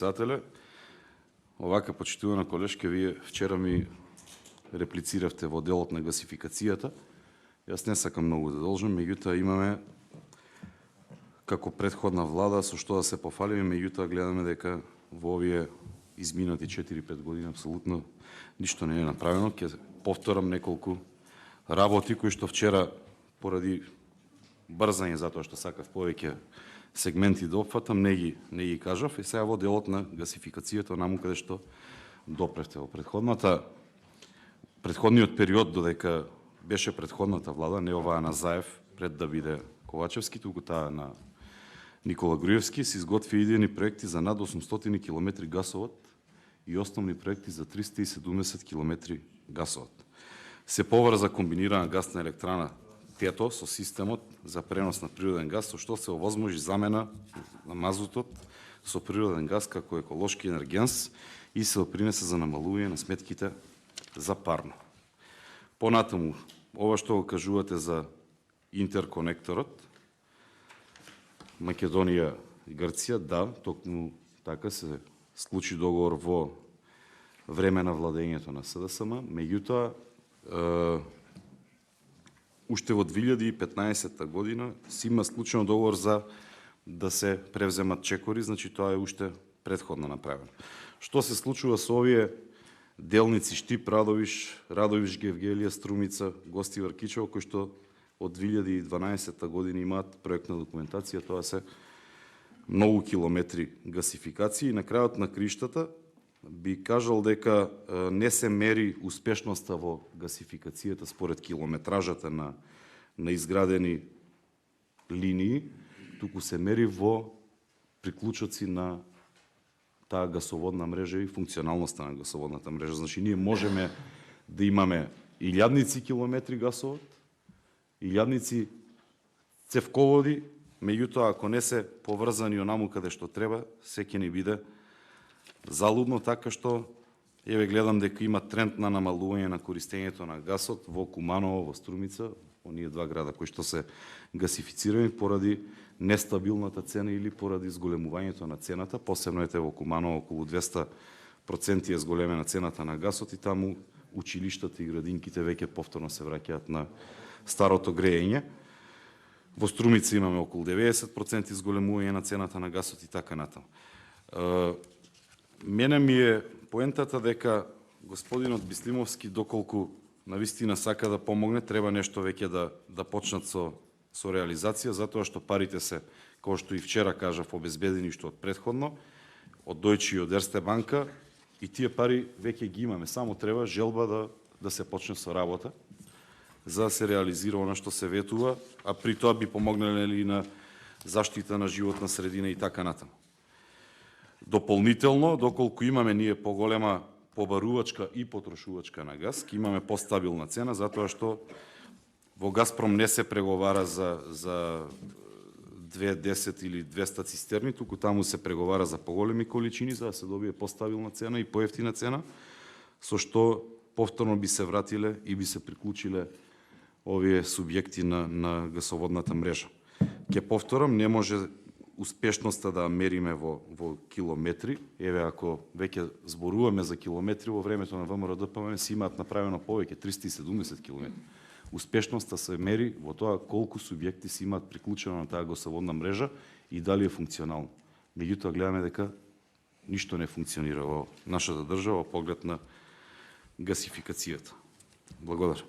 Председателе, овака почитувана колешка, вие вчера ми реплициравте во делот на гасификацијата. Јас не сакам многу да должам, меѓутоа имаме како претходна влада со што да се пофалиме, меѓутоа гледаме дека во овие изминати 4-5 години апсолутно ништо не е направено. Ќе повторам неколку работи кои што вчера поради брзање затоа што сакав повеќе сегменти да опфатам, не ги кажав, и сега во делот на гасификацијата онаму каде што допревте во предходниот период, додека беше предходната влада, не оваа на Заев пред да биде Ковачевски, туку таа на Никола Груевски, се изготви идејни проекти за над 800 км гасовод и основни проекти за 370 км гасовод. Се поврза комбинирана гасна електрана Тето со системот за пренос на природен газ, со што се овозможи замена на мазутот со природен газ како еколошки енергенс и се допринесе за намалување на сметките за парно. Понатаму, ова што го кажувате за интерконекторот, Македонија и Грција, да, токму така се склучи договор во време на владењето на СДСМ, меѓутоа уште во 2015 година си има склучен договор за да се превземат чекори, значи тоа е уште претходно направено. Што се случува со овие делници Штип, Радовиш, Гевгелија, Струмица, Гостивар, Кичево, кои што од 2012 година имаат проектна документација, тоа се многу километри гасификација и на крајот на криштата би кажал дека не се мери успешноста во гасификацијата според километражата на изградени линии, туку се мери во приклучоци на таа гасоводна мрежа и функционалноста на гасоводната мрежа. Значи, ние можеме да имаме илјадници километри гасовод, илјадници цевководи, меѓутоа ако не се поврзани онаму каде што треба, се ќе ни биде залудно, така што еве гледам дека има тренд на намалување на користењето на гасот во Куманово, во Струмица, оние два града кои што се гасифицирани поради нестабилната цена или поради зголемувањето на цената, посебно ете во Куманово околу 200% е зголемена цената на гасот и таму училиштата и градинките веќе повторно се враќаат на старото грејење. Во Струмица имаме околу 90% зголемување на цената на гасот и така натаму. Мене ми е поентата дека господинот Бислимовски, доколку навистина сака да помогне, треба нешто веќе да почнат со реализација, затоа што парите се, како што и вчера кажав, обезбедени што од претходно, од Дојче и од Ерсте банка, и тие пари веќе ги имаме, само треба желба да се почне со работа, за да се реализира она што се ветува, а при тоа би помогнале и на заштита на животна средина и така натаму. Дополнително, доколку имаме ние поголема побарувачка и потрошувачка на газ, ќе имаме постабилна цена, затоа што во Газпром не се преговара за 210 или 200 цистерни, туку таму се преговара за поголеми количини, за да се добие постабилна цена и поевтина цена, со што повторно би се вратиле и би се приклучиле овие субјекти на гасоводната мрежа. Ке повторам, не може успешноста да мериме во километри. Еве, ако веќе зборуваме за километри, во времето на ВМРО-ДПМН се имаат направено повеќе, 370 километри. Успешноста се мери во тоа колку субјекти се имаат приклучено на таа гасоводна мрежа и дали е функционално. Меѓутоа гледаме дека ништо не функционира во нашата држава во поглед на гасификацијата. Благодарам.